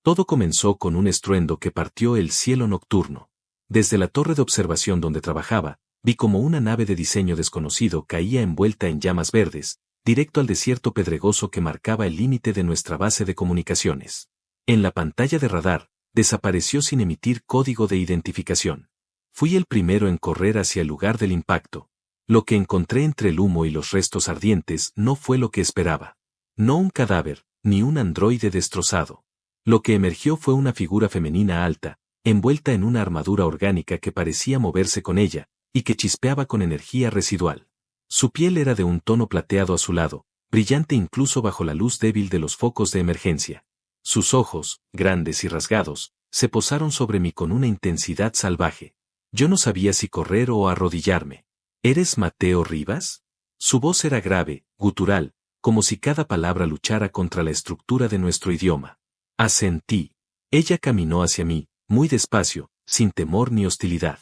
Todo comenzó con un estruendo que partió el cielo nocturno. Desde la torre de observación donde trabajaba, vi como una nave de diseño desconocido caía envuelta en llamas verdes, directo al desierto pedregoso que marcaba el límite de nuestra base de comunicaciones. En la pantalla de radar, desapareció sin emitir código de identificación. Fui el primero en correr hacia el lugar del impacto. Lo que encontré entre el humo y los restos ardientes no fue lo que esperaba. No un cadáver, ni un androide destrozado. Lo que emergió fue una figura femenina alta, envuelta en una armadura orgánica que parecía moverse con ella, y que chispeaba con energía residual. Su piel era de un tono plateado azulado, brillante incluso bajo la luz débil de los focos de emergencia. Sus ojos, grandes y rasgados, se posaron sobre mí con una intensidad salvaje. Yo no sabía si correr o arrodillarme. ¿Eres Mateo Rivas? Su voz era grave, gutural, como si cada palabra luchara contra la estructura de nuestro idioma. Asentí. Ella caminó hacia mí, muy despacio, sin temor ni hostilidad.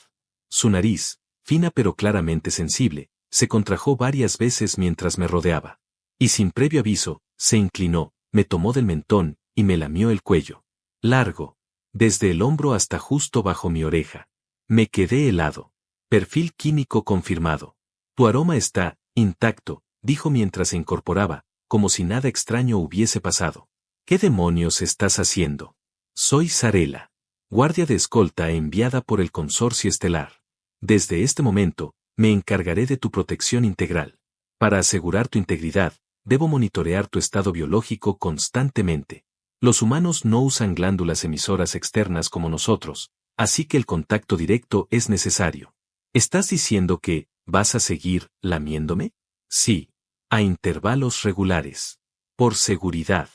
Su nariz, fina pero claramente sensible, se contrajo varias veces mientras me rodeaba. Y sin previo aviso, se inclinó, me tomó del mentón, y me lamió el cuello. Largo. Desde el hombro hasta justo bajo mi oreja. Me quedé helado. Perfil químico confirmado. Tu aroma está intacto, dijo mientras se incorporaba, como si nada extraño hubiese pasado. ¿Qué demonios estás haciendo? Soy Sarela, guardia de escolta enviada por el Consorcio Estelar. Desde este momento, me encargaré de tu protección integral. Para asegurar tu integridad, debo monitorear tu estado biológico constantemente. Los humanos no usan glándulas emisoras externas como nosotros, así que el contacto directo es necesario. ¿Estás diciendo que vas a seguir lamiéndome? Sí, a intervalos regulares. Por seguridad.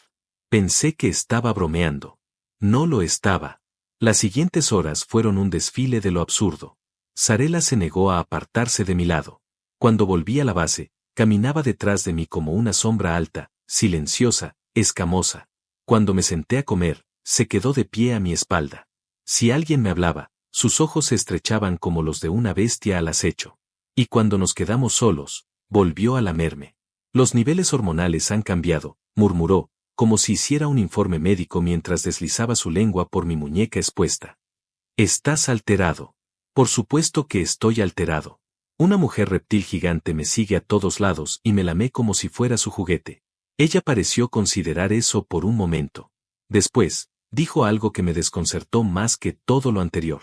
Pensé que estaba bromeando. No lo estaba. Las siguientes horas fueron un desfile de lo absurdo. Sarela se negó a apartarse de mi lado. Cuando volví a la base, caminaba detrás de mí como una sombra alta, silenciosa, escamosa. Cuando me senté a comer, se quedó de pie a mi espalda. Si alguien me hablaba, sus ojos se estrechaban como los de una bestia al acecho. Y cuando nos quedamos solos, volvió a lamerme. Los niveles hormonales han cambiado, murmuró, como si hiciera un informe médico mientras deslizaba su lengua por mi muñeca expuesta. Estás alterado. Por supuesto que estoy alterado. Una mujer reptil gigante me sigue a todos lados y me lamé como si fuera su juguete. Ella pareció considerar eso por un momento. Después, dijo algo que me desconcertó más que todo lo anterior.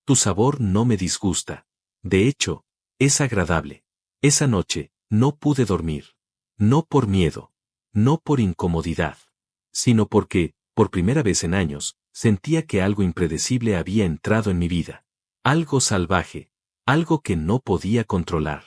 Tu sabor no me disgusta. De hecho, es agradable. Esa noche, no pude dormir. No por miedo. No por incomodidad. Sino porque, por primera vez en años, sentía que algo impredecible había entrado en mi vida. Algo salvaje. Algo que no podía controlar.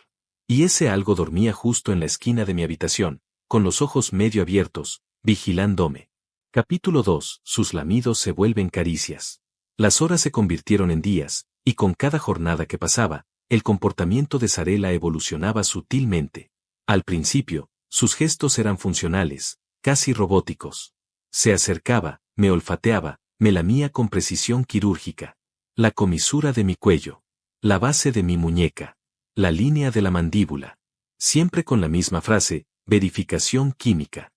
Y ese algo dormía justo en la esquina de mi habitación, con los ojos medio abiertos, vigilándome. Capítulo 2. Sus lamidos se vuelven caricias. Las horas se convirtieron en días, y con cada jornada que pasaba, el comportamiento de Sarela evolucionaba sutilmente. Al principio, sus gestos eran funcionales, casi robóticos. Se acercaba, me olfateaba, me lamía con precisión quirúrgica. La comisura de mi cuello. La base de mi muñeca. La línea de la mandíbula. Siempre con la misma frase, verificación química.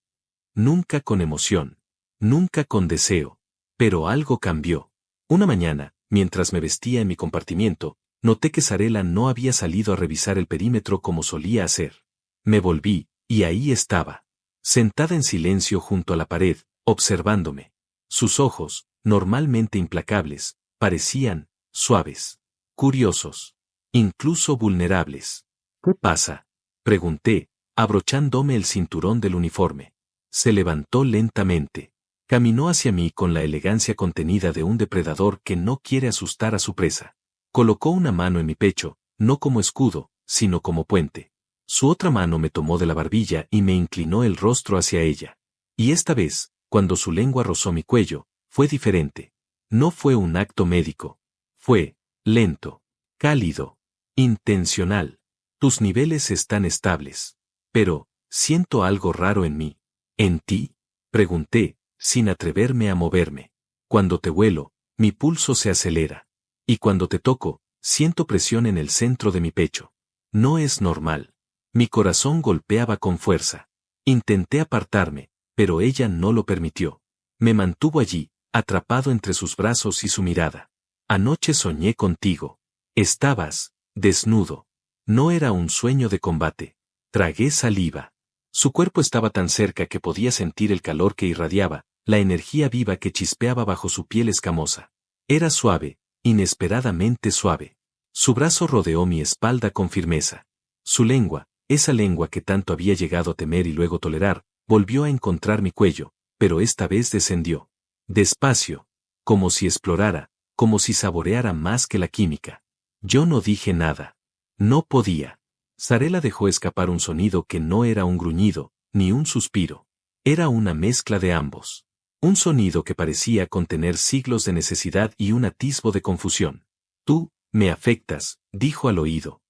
Nunca con emoción. Nunca con deseo. Pero algo cambió. Una mañana, mientras me vestía en mi compartimiento, noté que Sarela no había salido a revisar el perímetro como solía hacer. Me volví, y ahí estaba. Sentada en silencio junto a la pared, observándome. Sus ojos, normalmente implacables, parecían suaves, curiosos, incluso vulnerables. ¿Qué pasa? Pregunté, abrochándome el cinturón del uniforme. Se levantó lentamente. Caminó hacia mí con la elegancia contenida de un depredador que no quiere asustar a su presa. Colocó una mano en mi pecho, no como escudo, sino como puente. Su otra mano me tomó de la barbilla y me inclinó el rostro hacia ella. Y esta vez, cuando su lengua rozó mi cuello, fue diferente. No fue un acto médico. Fue lento, cálido, intencional. Tus niveles están estables. Pero, siento algo raro en mí. ¿En ti? Pregunté, sin atreverme a moverme. Cuando te huelo, mi pulso se acelera. Y cuando te toco, siento presión en el centro de mi pecho. No es normal. Mi corazón golpeaba con fuerza. Intenté apartarme, pero ella no lo permitió. Me mantuvo allí, atrapado entre sus brazos y su mirada. Anoche soñé contigo. Estabas desnudo. No era un sueño de combate. Tragué saliva. Su cuerpo estaba tan cerca que podía sentir el calor que irradiaba, la energía viva que chispeaba bajo su piel escamosa. Era suave, inesperadamente suave. Su brazo rodeó mi espalda con firmeza. Su lengua, esa lengua que tanto había llegado a temer y luego tolerar, volvió a encontrar mi cuello, pero esta vez descendió. Despacio, como si explorara, como si saboreara más que la química. Yo no dije nada. No podía. Sarela dejó escapar un sonido que no era un gruñido, ni un suspiro. Era una mezcla de ambos. Un sonido que parecía contener siglos de necesidad y un atisbo de confusión. Tú, me afectas, dijo al oído.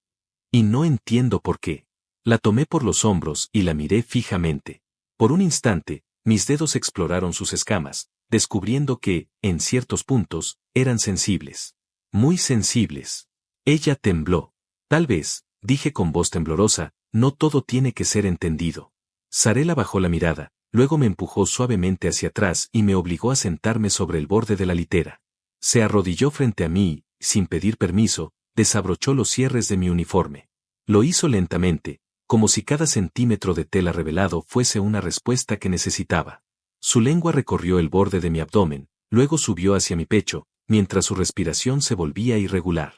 Y no entiendo por qué. La tomé por los hombros y la miré fijamente. Por un instante, mis dedos exploraron sus escamas, descubriendo que, en ciertos puntos, eran sensibles. Muy sensibles. Ella tembló. Tal vez, dije con voz temblorosa, no todo tiene que ser entendido. Sarela bajó la mirada, luego me empujó suavemente hacia atrás y me obligó a sentarme sobre el borde de la litera. Se arrodilló frente a mí y, sin pedir permiso, desabrochó los cierres de mi uniforme. Lo hizo lentamente, como si cada centímetro de tela revelado fuese una respuesta que necesitaba. Su lengua recorrió el borde de mi abdomen, luego subió hacia mi pecho, mientras su respiración se volvía irregular.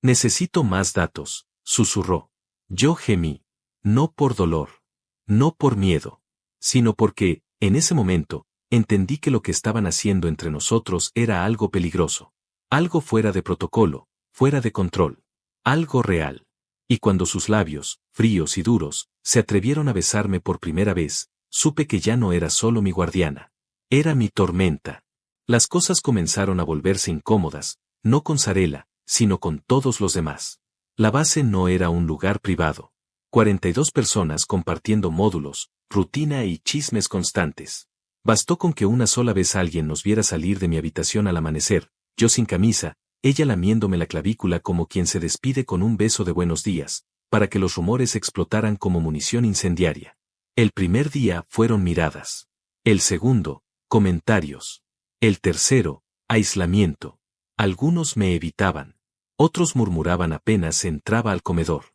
Necesito más datos, susurró. Yo gemí. No por dolor. No por miedo. Sino porque, en ese momento, entendí que lo que estaban haciendo entre nosotros era algo peligroso. Algo fuera de protocolo, fuera de control. Algo real. Y cuando sus labios, fríos y duros, se atrevieron a besarme por primera vez, supe que ya no era solo mi guardiana. Era mi tormenta. Las cosas comenzaron a volverse incómodas, no con Sarela, sino con todos los demás. La base no era un lugar privado. 42 personas compartiendo módulos, rutina y chismes constantes. Bastó con que una sola vez alguien nos viera salir de mi habitación al amanecer, yo sin camisa, ella lamiéndome la clavícula como quien se despide con un beso de buenos días, para que los rumores explotaran como munición incendiaria. El primer día fueron miradas. El segundo, comentarios. El tercero, aislamiento. Algunos me evitaban. Otros murmuraban apenas entraba al comedor.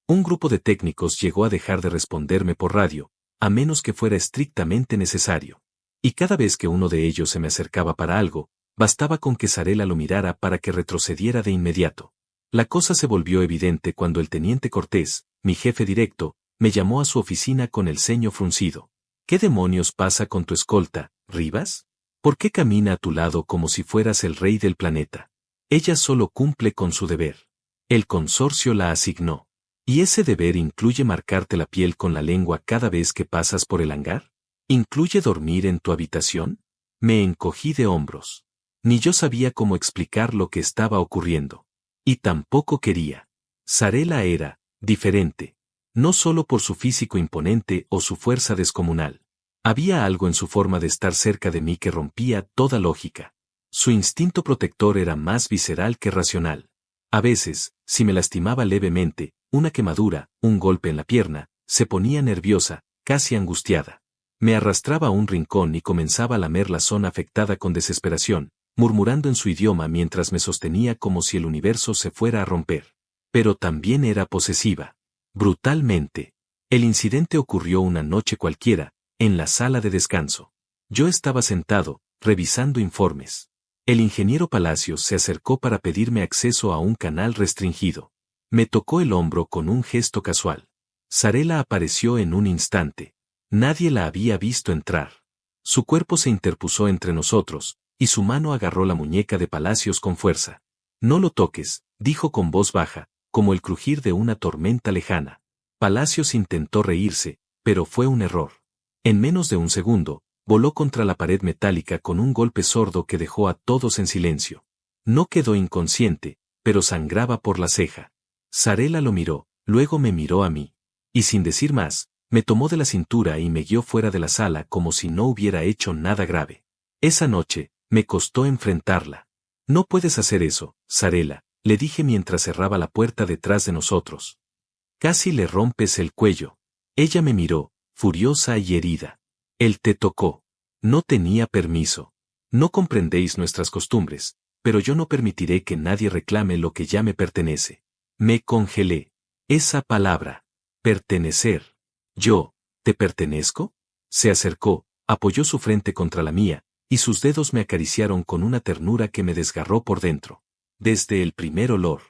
Un grupo de técnicos llegó a dejar de responderme por radio, a menos que fuera estrictamente necesario. Y cada vez que uno de ellos se me acercaba para algo, bastaba con que Sarela lo mirara para que retrocediera de inmediato. La cosa se volvió evidente cuando el teniente Cortés, mi jefe directo, me llamó a su oficina con el ceño fruncido. ¿Qué demonios pasa con tu escolta, Rivas? ¿Por qué camina a tu lado como si fueras el rey del planeta? Ella solo cumple con su deber. El consorcio la asignó. ¿Y ese deber incluye marcarte la piel con la lengua cada vez que pasas por el hangar? ¿Incluye dormir en tu habitación? Me encogí de hombros. Ni yo sabía cómo explicar lo que estaba ocurriendo. Y tampoco quería. Sarela era diferente. No solo por su físico imponente o su fuerza descomunal. Había algo en su forma de estar cerca de mí que rompía toda lógica. Su instinto protector era más visceral que racional. A veces, si me lastimaba levemente, una quemadura, un golpe en la pierna, se ponía nerviosa, casi angustiada. Me arrastraba a un rincón y comenzaba a lamer la zona afectada con desesperación, murmurando en su idioma mientras me sostenía como si el universo se fuera a romper. Pero también era posesiva. Brutalmente. El incidente ocurrió una noche cualquiera, en la sala de descanso. Yo estaba sentado, revisando informes. El ingeniero Palacios se acercó para pedirme acceso a un canal restringido. Me tocó el hombro con un gesto casual. Sarela apareció en un instante. Nadie la había visto entrar. Su cuerpo se interpuso entre nosotros, y su mano agarró la muñeca de Palacios con fuerza. No lo toques, dijo con voz baja, como el crujir de una tormenta lejana. Palacios intentó reírse, pero fue un error. En menos de un segundo, voló contra la pared metálica con un golpe sordo que dejó a todos en silencio. No quedó inconsciente, pero sangraba por la ceja. Sarela lo miró, luego me miró a mí. Y sin decir más, me tomó de la cintura y me guió fuera de la sala como si no hubiera hecho nada grave. Esa noche, me costó enfrentarla. No puedes hacer eso, Sarela, le dije mientras cerraba la puerta detrás de nosotros. Casi le rompes el cuello. Ella me miró, furiosa y herida. Él te tocó. No tenía permiso. No comprendéis nuestras costumbres, pero yo no permitiré que nadie reclame lo que ya me pertenece. Me congelé. Esa palabra. Pertenecer. Yo, ¿te pertenezco? Se acercó, apoyó su frente contra la mía, y sus dedos me acariciaron con una ternura que me desgarró por dentro. Desde el primer olor.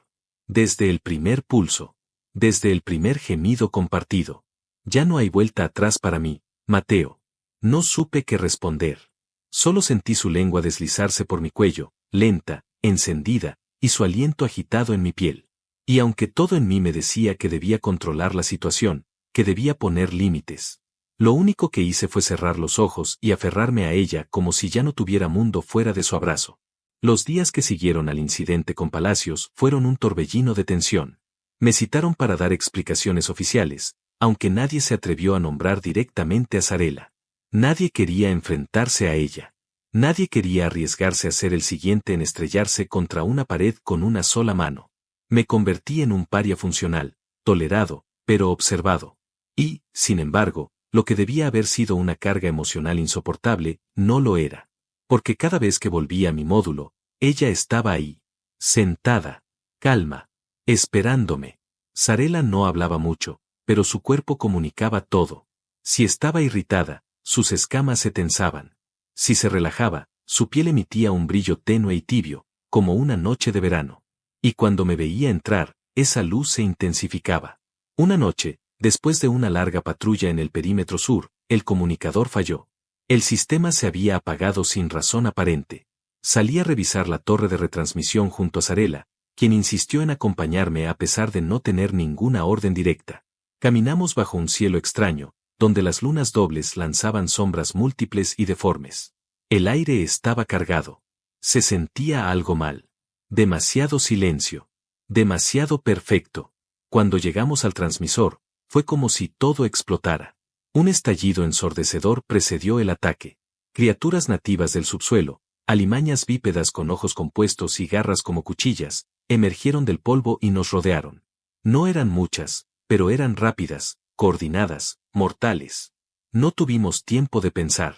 Desde el primer pulso. Desde el primer gemido compartido. Ya no hay vuelta atrás para mí, Mateo. No supe qué responder. Solo sentí su lengua deslizarse por mi cuello, lenta, encendida, y su aliento agitado en mi piel. Y aunque todo en mí me decía que debía controlar la situación, que debía poner límites, lo único que hice fue cerrar los ojos y aferrarme a ella como si ya no tuviera mundo fuera de su abrazo. Los días que siguieron al incidente con Palacios fueron un torbellino de tensión. Me citaron para dar explicaciones oficiales, aunque nadie se atrevió a nombrar directamente a Zarela. Nadie quería enfrentarse a ella. Nadie quería arriesgarse a ser el siguiente en estrellarse contra una pared con una sola mano. Me convertí en un paria funcional, tolerado, pero observado. Y, sin embargo, lo que debía haber sido una carga emocional insoportable, no lo era. Porque cada vez que volvía a mi módulo, ella estaba ahí, sentada, calma, esperándome. Zarela no hablaba mucho, pero su cuerpo comunicaba todo. Si estaba irritada, sus escamas se tensaban. Si se relajaba, su piel emitía un brillo tenue y tibio, como una noche de verano. Y cuando me veía entrar, esa luz se intensificaba. Una noche, después de una larga patrulla en el perímetro sur, el comunicador falló. El sistema se había apagado sin razón aparente. Salí a revisar la torre de retransmisión junto a Zarela, quien insistió en acompañarme a pesar de no tener ninguna orden directa. Caminamos bajo un cielo extraño, donde las lunas dobles lanzaban sombras múltiples y deformes. El aire estaba cargado. Se sentía algo mal. Demasiado silencio. Demasiado perfecto. Cuando llegamos al transmisor, fue como si todo explotara. Un estallido ensordecedor precedió el ataque. Criaturas nativas del subsuelo, alimañas bípedas con ojos compuestos y garras como cuchillas, emergieron del polvo y nos rodearon. No eran muchas, pero eran rápidas, coordinadas, mortales. No tuvimos tiempo de pensar.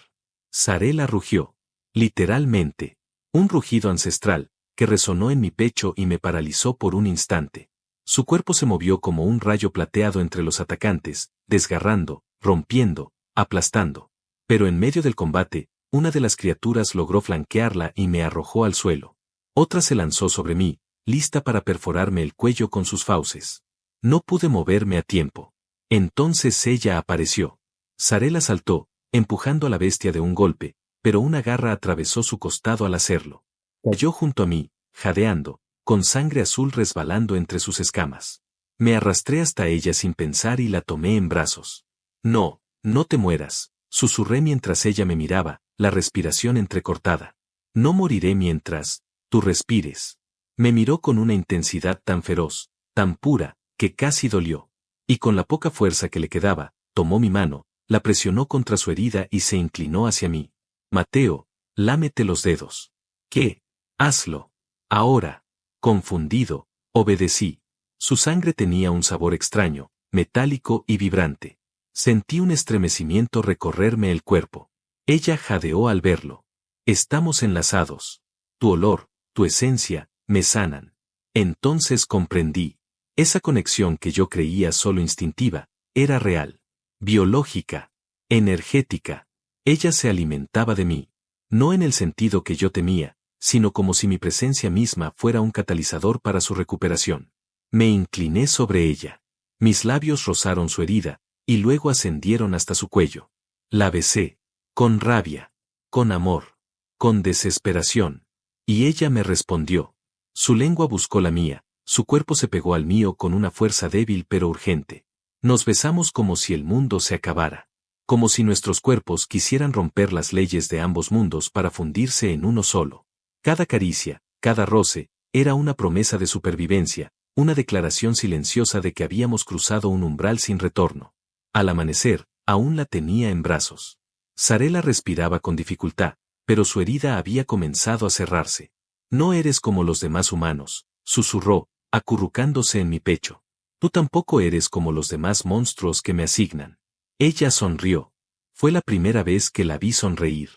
Zarela rugió. Literalmente. Un rugido ancestral, que resonó en mi pecho y me paralizó por un instante. Su cuerpo se movió como un rayo plateado entre los atacantes, desgarrando, rompiendo, aplastando. Pero en medio del combate, una de las criaturas logró flanquearla y me arrojó al suelo. Otra se lanzó sobre mí, lista para perforarme el cuello con sus fauces. No pude moverme a tiempo. Entonces ella apareció. Zarela saltó, empujando a la bestia de un golpe, pero una garra atravesó su costado al hacerlo. Cayó junto a mí, jadeando, con sangre azul resbalando entre sus escamas. Me arrastré hasta ella sin pensar y la tomé en brazos. No, no te mueras, susurré mientras ella me miraba, la respiración entrecortada. No moriré mientras tú respires. Me miró con una intensidad tan feroz, tan pura, que casi dolió. Y con la poca fuerza que le quedaba, tomó mi mano, la presionó contra su herida y se inclinó hacia mí. Mateo, lámete los dedos. ¿Qué? Hazlo. Ahora. Confundido, obedecí. Su sangre tenía un sabor extraño, metálico y vibrante. Sentí un estremecimiento recorrerme el cuerpo. Ella jadeó al verlo. Estamos enlazados. Tu olor, tu esencia, me sanan. Entonces comprendí. Esa conexión que yo creía solo instintiva, era real. Biológica. Energética. Ella se alimentaba de mí. No en el sentido que yo temía, sino como si mi presencia misma fuera un catalizador para su recuperación. Me incliné sobre ella. Mis labios rozaron su herida, y luego ascendieron hasta su cuello. La besé. Con rabia. Con amor. Con desesperación. Y ella me respondió. Su lengua buscó la mía, su cuerpo se pegó al mío con una fuerza débil pero urgente. Nos besamos como si el mundo se acabara. Como si nuestros cuerpos quisieran romper las leyes de ambos mundos para fundirse en uno solo. Cada caricia, cada roce, era una promesa de supervivencia, una declaración silenciosa de que habíamos cruzado un umbral sin retorno. Al amanecer, aún la tenía en brazos. Zarela respiraba con dificultad, pero su herida había comenzado a cerrarse. No eres como los demás humanos, susurró, acurrucándose en mi pecho. Tú tampoco eres como los demás monstruos que me asignan. Ella sonrió. Fue la primera vez que la vi sonreír.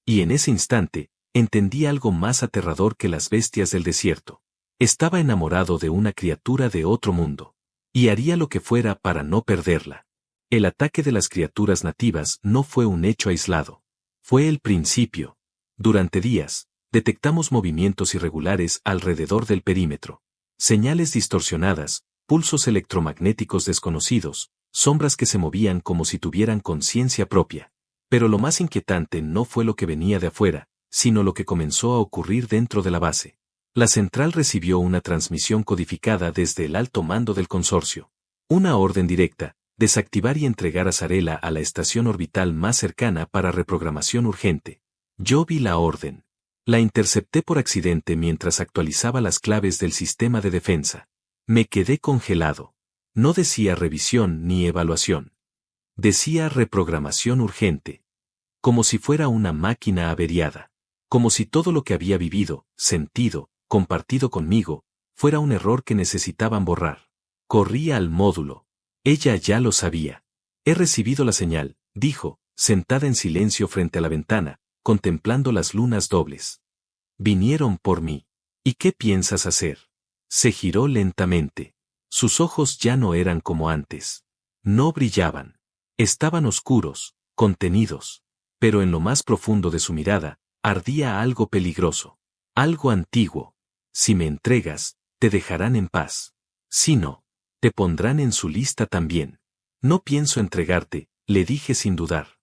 Y en ese instante, entendí algo más aterrador que las bestias del desierto. Estaba enamorado de una criatura de otro mundo. Y haría lo que fuera para no perderla. El ataque de las criaturas nativas no fue un hecho aislado. Fue el principio. Durante días, detectamos movimientos irregulares alrededor del perímetro. Señales distorsionadas, pulsos electromagnéticos desconocidos, sombras que se movían como si tuvieran conciencia propia. Pero lo más inquietante no fue lo que venía de afuera, sino lo que comenzó a ocurrir dentro de la base. La central recibió una transmisión codificada desde el alto mando del consorcio. Una orden directa: desactivar y entregar a Zarela a la estación orbital más cercana para reprogramación urgente. Yo vi la orden. La intercepté por accidente mientras actualizaba las claves del sistema de defensa. Me quedé congelado. No decía revisión ni evaluación. Decía reprogramación urgente. Como si fuera una máquina averiada. Como si todo lo que había vivido, sentido, compartido conmigo, fuera un error que necesitaban borrar. Corrí al módulo. Ella ya lo sabía. He recibido la señal, dijo, sentada en silencio frente a la ventana, contemplando las lunas dobles. Vinieron por mí. ¿Y qué piensas hacer? Se giró lentamente. Sus ojos ya no eran como antes. No brillaban. Estaban oscuros, contenidos. Pero en lo más profundo de su mirada, ardía algo peligroso. Algo antiguo. Si me entregas, te dejarán en paz. Si no, te pondrán en su lista también. No pienso entregarte, le dije sin dudar.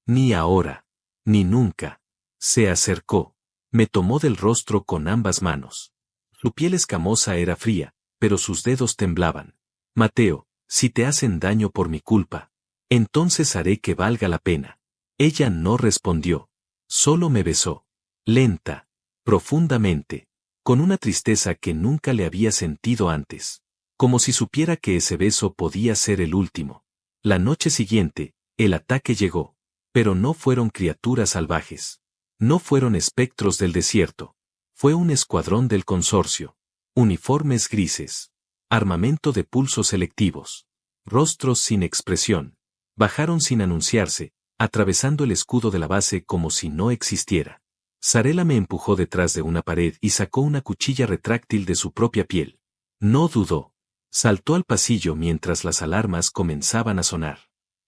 Ni ahora, ni nunca. Se acercó. Me tomó del rostro con ambas manos. Su piel escamosa era fría, pero sus dedos temblaban. Mateo, si te hacen daño por mi culpa, entonces haré que valga la pena. Ella no respondió. Solo me besó. Lenta, profundamente, con una tristeza que nunca le había sentido antes. Como si supiera que ese beso podía ser el último. La noche siguiente, el ataque llegó. Pero no fueron criaturas salvajes. No fueron espectros del desierto. Fue un escuadrón del consorcio. Uniformes grises. Armamento de pulsos selectivos. Rostros sin expresión. Bajaron sin anunciarse, atravesando el escudo de la base como si no existiera. Zarela me empujó detrás de una pared y sacó una cuchilla retráctil de su propia piel. No dudó. Saltó al pasillo mientras las alarmas comenzaban a sonar.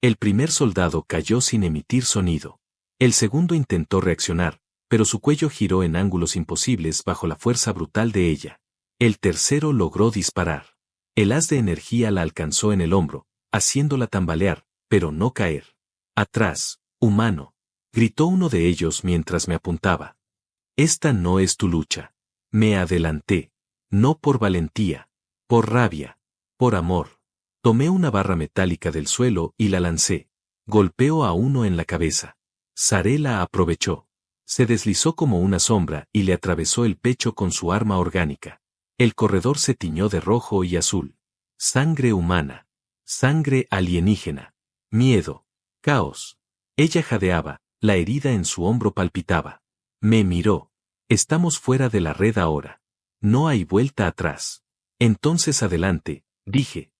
El primer soldado cayó sin emitir sonido. El segundo intentó reaccionar, pero su cuello giró en ángulos imposibles bajo la fuerza brutal de ella. El tercero logró disparar. El haz de energía la alcanzó en el hombro, haciéndola tambalear, pero no caer. Atrás, humano, gritó uno de ellos mientras me apuntaba. Esta no es tu lucha. Me adelanté. No por valentía, por rabia, por amor. Tomé una barra metálica del suelo y la lancé. Golpeó a uno en la cabeza. Zarela aprovechó. Se deslizó como una sombra y le atravesó el pecho con su arma orgánica. El corredor se tiñó de rojo y azul. Sangre humana. Sangre alienígena. Miedo. Caos. Ella jadeaba, la herida en su hombro palpitaba. Me miró. Estamos fuera de la red ahora. No hay vuelta atrás. Entonces adelante, dije.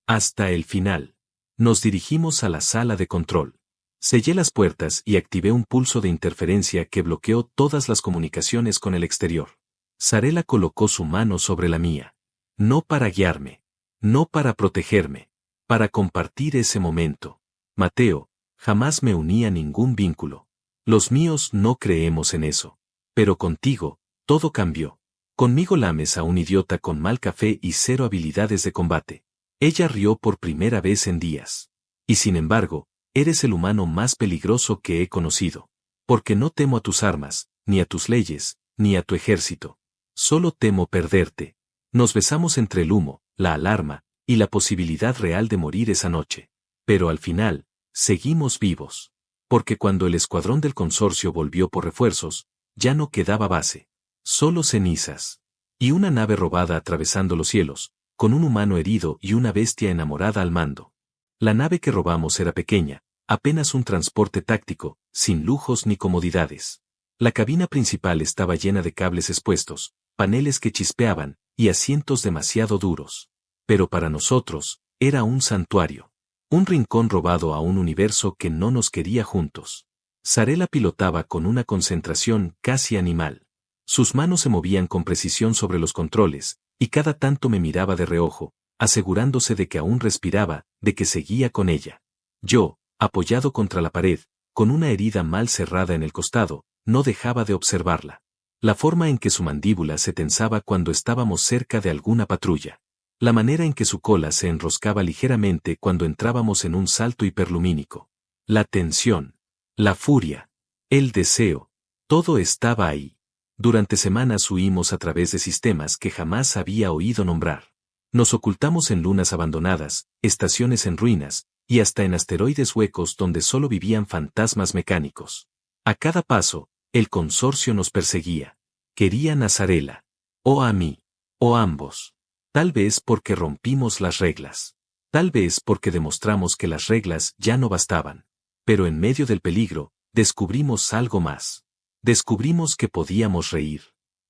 Hasta el final. Nos dirigimos a la sala de control. Sellé las puertas y activé un pulso de interferencia que bloqueó todas las comunicaciones con el exterior. Zarela colocó su mano sobre la mía. No para guiarme. No para protegerme. Para compartir ese momento. Mateo, jamás me uní a ningún vínculo. Los míos no creemos en eso. Pero contigo, todo cambió. Conmigo lames a un idiota con mal café y cero habilidades de combate. Ella rió por primera vez en días. Y sin embargo, eres el humano más peligroso que he conocido. Porque no temo a tus armas, ni a tus leyes, ni a tu ejército. Solo temo perderte. Nos besamos entre el humo, la alarma, y la posibilidad real de morir esa noche. Pero al final, seguimos vivos. Porque cuando el escuadrón del consorcio volvió por refuerzos, ya no quedaba base. Solo cenizas. Y una nave robada atravesando los cielos, con un humano herido y una bestia enamorada al mando. La nave que robamos era pequeña, apenas un transporte táctico, sin lujos ni comodidades. La cabina principal estaba llena de cables expuestos, paneles que chispeaban, y asientos demasiado duros. Pero para nosotros, era un santuario. Un rincón robado a un universo que no nos quería juntos. Sarela pilotaba con una concentración casi animal. Sus manos se movían con precisión sobre los controles, y cada tanto me miraba de reojo, asegurándose de que aún respiraba, de que seguía con ella. Yo, apoyado contra la pared, con una herida mal cerrada en el costado, no dejaba de observarla. La forma en que su mandíbula se tensaba cuando estábamos cerca de alguna patrulla. La manera en que su cola se enroscaba ligeramente cuando entrábamos en un salto hiperlumínico. La tensión. La furia. El deseo. Todo estaba ahí. Durante semanas huimos a través de sistemas que jamás había oído nombrar. Nos ocultamos en lunas abandonadas, estaciones en ruinas, y hasta en asteroides huecos donde solo vivían fantasmas mecánicos. A cada paso, el consorcio nos perseguía. Querían a Sarela. O a mí. O ambos. Tal vez porque rompimos las reglas. Tal vez porque demostramos que las reglas ya no bastaban. Pero en medio del peligro, descubrimos algo más. Descubrimos que podíamos reír.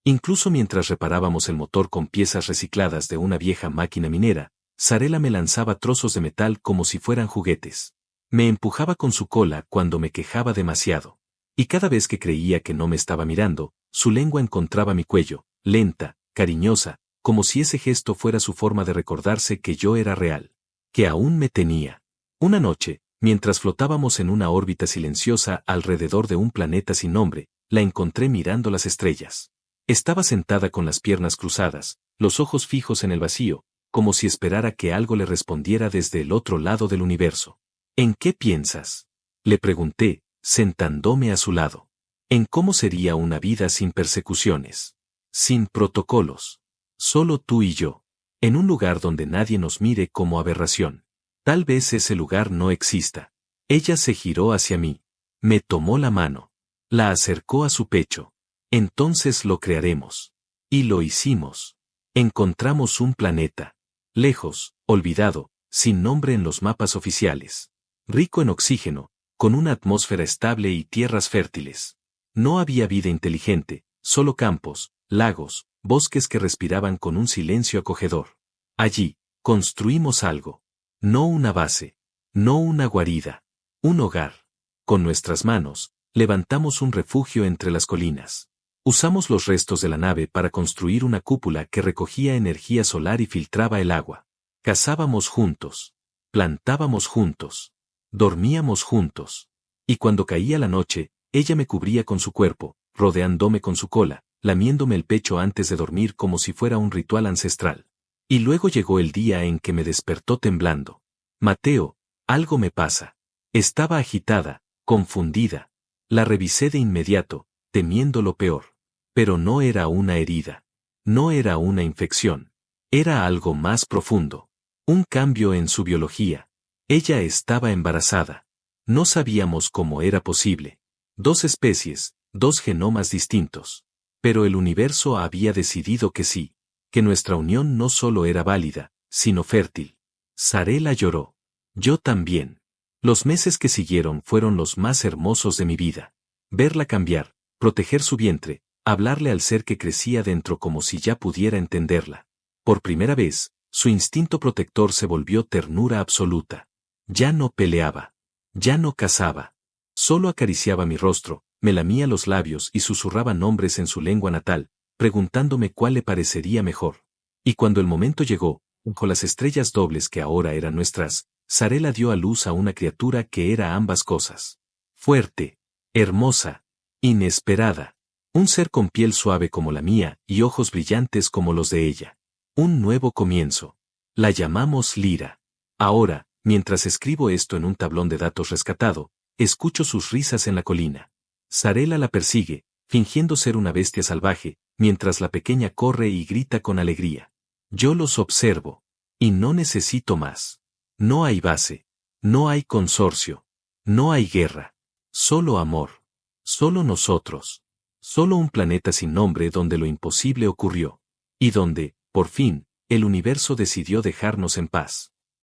Incluso mientras reparábamos el motor con piezas recicladas de una vieja máquina minera, Sarela me lanzaba trozos de metal como si fueran juguetes. Me empujaba con su cola cuando me quejaba demasiado. Y cada vez que creía que no me estaba mirando, su lengua encontraba mi cuello, lenta, cariñosa, como si ese gesto fuera su forma de recordarse que yo era real. Que aún me tenía. Una noche, mientras flotábamos en una órbita silenciosa alrededor de un planeta sin nombre, la encontré mirando las estrellas. Estaba sentada con las piernas cruzadas, los ojos fijos en el vacío, como si esperara que algo le respondiera desde el otro lado del universo. ¿En qué piensas?, le pregunté, sentándome a su lado. ¿En cómo sería una vida sin persecuciones? Sin protocolos. Solo tú y yo. En un lugar donde nadie nos mire como aberración. Tal vez ese lugar no exista. Ella se giró hacia mí. Me tomó la mano. La acercó a su pecho. Entonces lo crearemos. Y lo hicimos. Encontramos un planeta. Lejos, olvidado, sin nombre en los mapas oficiales. Rico en oxígeno, con una atmósfera estable y tierras fértiles. No había vida inteligente, solo campos, lagos, bosques que respiraban con un silencio acogedor. Allí, construimos algo. No una base. No una guarida. Un hogar. Con nuestras manos, levantamos un refugio entre las colinas. Usamos los restos de la nave para construir una cúpula que recogía energía solar y filtraba el agua. Cazábamos juntos. Plantábamos juntos. Dormíamos juntos. Y cuando caía la noche, ella me cubría con su cuerpo, rodeándome con su cola, lamiéndome el pecho antes de dormir como si fuera un ritual ancestral. Y luego llegó el día en que me despertó temblando. Mateo, algo me pasa. Estaba agitada, confundida. La revisé de inmediato, temiendo lo peor. Pero no era una herida. No era una infección. Era algo más profundo. Un cambio en su biología. Ella estaba embarazada. No sabíamos cómo era posible. 2 especies, 2 genomas distintos. Pero el universo había decidido que sí. Que nuestra unión no solo era válida, sino fértil. Sarela lloró. Yo también. Los meses que siguieron fueron los más hermosos de mi vida. Verla cambiar, proteger su vientre, hablarle al ser que crecía dentro como si ya pudiera entenderla. Por primera vez, su instinto protector se volvió ternura absoluta. Ya no peleaba. Ya no cazaba. Solo acariciaba mi rostro, me lamía los labios y susurraba nombres en su lengua natal, preguntándome cuál le parecería mejor. Y cuando el momento llegó, bajo las estrellas dobles que ahora eran nuestras, Sarela dio a luz a una criatura que era ambas cosas. Fuerte, hermosa, inesperada. Un ser con piel suave como la mía y ojos brillantes como los de ella. Un nuevo comienzo. La llamamos Lira. Ahora, mientras escribo esto en un tablón de datos rescatado, escucho sus risas en la colina. Sarela la persigue, fingiendo ser una bestia salvaje, mientras la pequeña corre y grita con alegría. Yo los observo. Y no necesito más. No hay base. No hay consorcio. No hay guerra. Solo amor. Solo nosotros. Solo un planeta sin nombre donde lo imposible ocurrió. Y donde, por fin, el universo decidió dejarnos en paz.